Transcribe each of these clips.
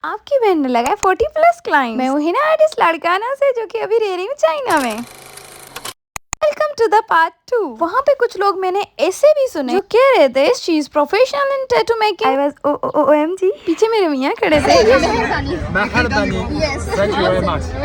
आपकी बहन ने लगाया 40+ क्लाइंट। मैं वही ना आर्टिस्ट लड़काना से जो कि अभी रह रही हूँ चाइना में। Welcome to the part 2। वहाँ पे कुछ लोग मैंने ऐसे भी सुने जो कह रहे थे she is professional in tattoo making. I was OMG। पीछे मेरे मियाँ खड़े थे।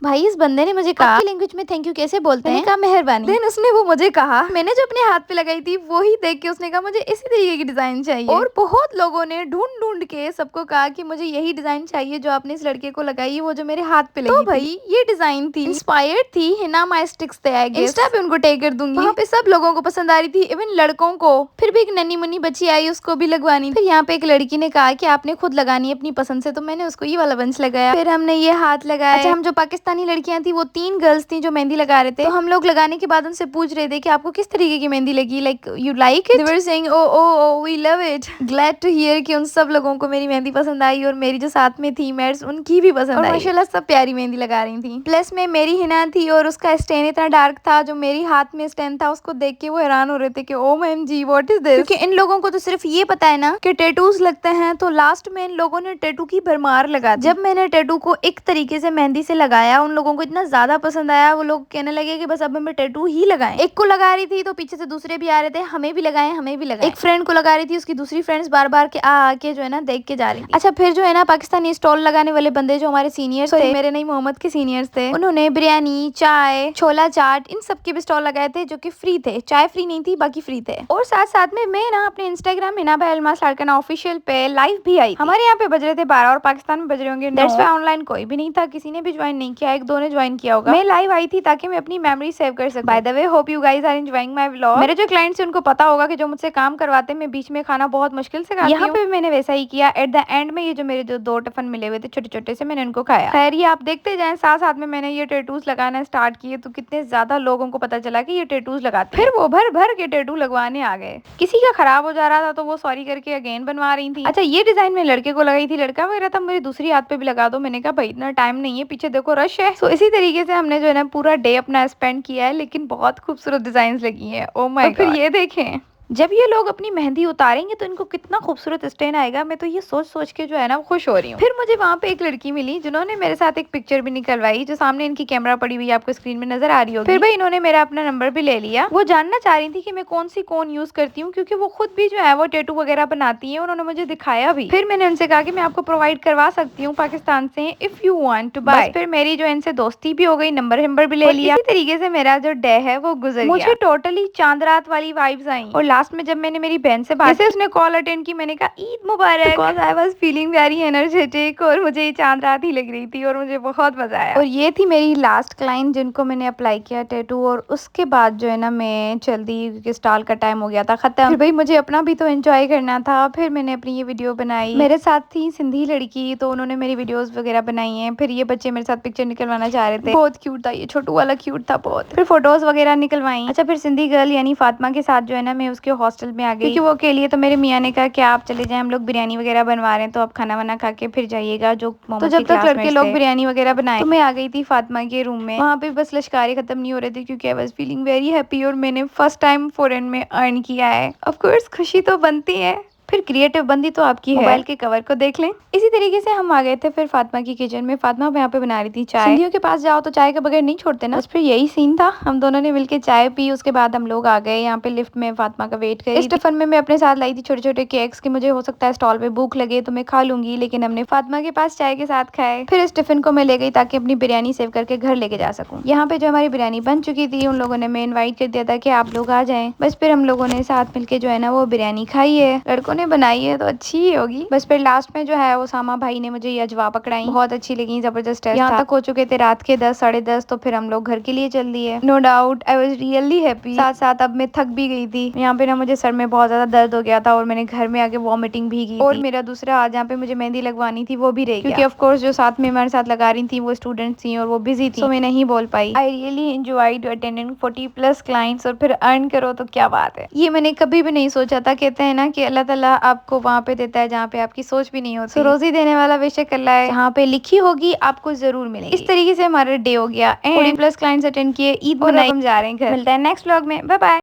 भाई इस बंदे ने मुझे कहा लैंग्वेज में थैंक यू कैसे बोलते हैं, कहा मेहरबानी। देन उसने वो मुझे कहा, मैंने जो अपने हाथ पे लगाई थी वही देख के उसने कहा मुझे इसी तरीके की डिजाइन चाहिए। और बहुत लोगों ने ढूंढ ढूंढ के सबको कहा कि मुझे यही डिजाइन चाहिए जो आपने इस लड़के को लगाई, वो जो मेरे हाथ पे लगी। तो भाई ये डिजाइन थी इंस्पायर्ड थी हिना माई स्टिक्स थे। इंस्टा पे उनको टैग कर दूंगी। वहाँ पे सब लोगों को पसंद आ रही थी, इवन लड़कों को। फिर भी एक नन्ही मुन्नी बच्ची आई, उसको भी लगवानी। फिर यहाँ पे एक लड़की ने कहा कि आपने खुद लगानी है अपनी पसंद से, तो मैंने उसको ये वाला बंच लगाया। फिर हमने ये हाथ लगाया। अच्छा, हम जो पाकिस्तानी लड़कियां थी वो 3 गर्ल्स थी जो मेहंदी लगा रहे थे, तो हम लोग लगाने के बाद उनसे पूछ रहे थे कि आपको किस तरीके की मेहंदी लगी, like you like it. They were saying oh we love it. Glad to hear कि उन सब लोगों को मेरी मेहंदी पसंद आई और मेरी जो साथ में थी मेट्स उनकी भी पसंद आई। माशाल्लाह सब प्यारी मेहंदी लगा रही थी। प्लस में मेरी हिना थी और उसका स्टेन इतना डार्क था, जो मेरी हाथ में स्टेन था उसको देख के वो हैरान हो रहे थे कि OMG व्हाट इज दिस। क्योंकि इन लोगों को तो सिर्फ ये पता है ना कि टैटूज लगते हैं, तो लास्ट में इन लोगों ने टैटू की भरमार लगा दी। जब मैंने टैटू को एक तरीके से मेहंदी से लगाया, उन लोगों को इतना ज्यादा पसंद आया, वो लोग कहने लगे कि बस अब हमें टैटू ही लगाएं। एक को लगा रही थी तो पीछे से दूसरे भी आ रहे थे, हमें भी लगाएं हमें भी लगाएं। एक फ्रेंड को लगा रही थी, उसकी दूसरी फ्रेंड्स बार बार के आके जो है ना देख के जा रही थी। अच्छा, फिर जो है ना पाकिस्तानी स्टॉल लगाने वाले बंदे जो हमारे सीनियर्स थे, मेरे नहीं मोहम्मद के सीनियर्स थे, उन्होंने बिरयानी, चाय, छोला चाट इन सब के भी स्टॉल लगाए थे जो कि फ्री थे। चाय फ्री नहीं थी, बाकी फ्री थे। और साथ साथ में मैं ना अपने इंस्टाग्राम हिना भाई अलमास लाड़काना ऑफिशियल पे लाइव भी आई। हमारे यहाँ पे बज रहे थे 12 और पाकिस्तान में बज रहे होंगे 9। ऑनलाइन कोई भी नहीं था, किसी ने भी ज्वाइन नहीं किया, 1-2 ने ज्वाइन किया होगा। मैं लाइव आई थी ताकि मैं अपनी मेमोरी सेव कर सकूं। By the way, hope you guys are enjoying my vlog. मेरे जो क्लाइंट्स हैं उनको पता होगा कि जो मुझसे काम करवाते हैं मैं बीच में खाना बहुत मुश्किल से खाती हूं। यहाँ पे भी मैंने वैसा ही किया। एट द एंड में ये जो मेरे जो 2 टिफिन मिले हुए थे छोटे छोटे से, मैंने उनको खाया। खैर ये आप देखते जाएं, साथ साथ में मैंने ये टैटूज लगाना स्टार्ट किए तो कितने ज्यादा लोगों को पता चला कि ये टैटूज लगाते हैं। फिर वो भर भर के टैटू लगवाने आ गए। किसी का खराब हो जा रहा था तो वो सॉरी करके अगेन बनवा रही थी। अच्छा, ये डिजाइन में लड़के को लगाई थी, लड़का वगैरह था मेरी दूसरी हाथ पे भी लगा दो। मैंने कहा भाई इतना टाइम नहीं है, पीछे देखो रश है। सो इसी तरीके से हमने जो है ना पूरा डे अपना स्पेंड किया है, लेकिन बहुत खूबसूरत डिजाइन लगी है। Oh my God. फिर ये देखें, जब ये लोग अपनी मेहंदी उतारेंगे तो इनको कितना खूबसूरत स्टेन आएगा। मैं तो ये सोच सोच के जो है ना खुश हो रही हूँ। फिर मुझे वहाँ पे एक लड़की मिली जिन्होंने मेरे साथ एक पिक्चर भी निकलवाई, जो सामने इनकी कैमरा पड़ी हुई आपको स्क्रीन में नजर आ रही होगी। फिर भाई इन्होंने मेरा अपना नंबर भी ले लिया। वो जानना चाह रही थी कि मैं कौन सी कोन यूज करती हूँ, क्योंकि वो खुद भी जो है वो टैटू वगैरह बनाती है। उन्होंने मुझे दिखाया भी। फिर मैंने उनसे कहा कि मैं आपको प्रोवाइड करवा सकती हूँ पाकिस्तान से, if you want to buy. फिर मेरी जो इनसे दोस्ती भी हो गई, नंबर भी ले लिया। इसी तरीके से मेरा जो डे है वो गुजर गया। मुझे टोटली चांद रात वाली वाइब्स आई। और लास्ट में जब मैंने मेरी बहन से बात, उसने कॉल अटेंड की, मैंने कहा ईद मुबारक, because I was feeling very energetic और मुझे चांद रात ही लग रही थी और मुझे बहुत मजा आया। और ये थी मेरी लास्ट क्लाइंट जिनको मैंने अप्लाई किया टैटू। और उसके बाद जो है ना मैं चल दी क्योंकि स्टॉल का टाइम हो गया था खत्म। फिर भाई मुझे अपना भी तो एंजॉय करना था। फिर मैंने अपनी ये वीडियो बनाई। मेरे साथ थी सिंधी लड़की, तो उन्होंने मेरी वीडियोस वगैरह बनाई है। फिर ये बच्चे मेरे साथ पिक्चर निकलवाना चाह रहे थे, बहुत क्यूट था, ये छोटू वाला क्यूट था बहुत। फिर फोटोज वगैरह निकलवाई। अच्छा, फिर सिंधी गर्ल यानी फातिमा के साथ जो है ना मैं उसके हॉस्टल में आ गई, क्योंकि वो के लिए तो मेरे मियाँ ने कहा कि आप चले जाएं, हम लोग बिरयानी वगैरह बनवा रहे हैं तो आप खाना वाना खा के फिर जाइएगा। जो तो जब तक लड़के लोग बिरयानी वगैरह बनाए तो मैं आ गई थी फातिमा के रूम में। वहाँ पे बस लश्कारे खत्म नहीं हो रहे थे क्योंकि आई वाज फीलिंग वेरी हैप्पी और मैंने फर्स्ट टाइम फॉरेन में अर्न किया है। ऑफ कोर्स खुशी तो बनती है। फिर क्रिएटिव बंदी तो आपकी है। मोबाइल के कवर को देख लें। इसी तरीके से हम आ गए थे फिर फातिमा की किचन में। फातिमा यहाँ पे बना रही थी चाय। सिंधियों के पास जाओ तो चाय के बगैर नहीं छोड़ते ना, बस फिर यही सीन था। हम दोनों ने मिलकर चाय पी, उसके बाद हम लोग आ गए यहाँ पे लिफ्ट में फातिमा का वेट करी। इस टिफिन में मैं अपने साथ लाई थी छोटे छोटे केक्स की, मुझे हो सकता है स्टॉल पे भूख लगे तो मैं खा लूंगी, लेकिन हमने फातिमा के पास चाय के साथ खाए। फिर इस टिफिन को मैं ले गई ताकि अपनी बिरयानी सेव करके घर लेके जा सकूं। यहाँ पे जो हमारी बिरयानी बन चुकी थी, उन लोगों ने मैं इन्वाइट कर दिया था कि आप लोग आ जाएं। बस फिर हम लोगों ने साथ मिलके जो है ना वो बिरयानी खाई है। लड़कों ने बनाई है तो अच्छी ही होगी। बस फिर लास्ट में जो है वो सामा भाई ने मुझे ये अजवा पकड़ाई, बहुत अच्छी लगी, जबरदस्त टेस्ट। यहाँ तक हो चुके थे रात के 10 साढ़े 10, तो फिर हम लोग घर के लिए चल दिए। No doubt I was really happy. साथ साथ अब मैं थक भी गई थी। यहाँ पे ना मुझे सर में बहुत ज्यादा दर्द हो गया था और मैंने घर में आके वॉमिटिंग भी की और मेरा दूसरा हाथ जहाँ पे मुझे मेहंदी लगवानी थी वो भी रह गया, क्योंकि ऑफ कोर्स जो साथ में हमारे साथ लगा रही थी वो स्टूडेंट्स थी और वो बिजी थी, तो मैं नहीं बोल पाई। I really enjoyed attending 40+ clients. और फिर अर्न करो तो क्या बात है, ये मैंने कभी भी नहीं सोचा था। कहते हैं ना कि अल्लाह ताला आपको वहाँ पे देता है जहाँ पे आपकी सोच भी नहीं होती। रोजी देने वाला बेशक अल्लाह है, जहाँ पे लिखी होगी आपको जरूर मिलेगी। इस तरीके से हमारा डे हो गया। 40+ क्लाइंट्स अटेंड किए, ईद मनाई, हम जा रहे हैं घर। मिलता है नेक्स्ट व्लॉग में, बाय बाय।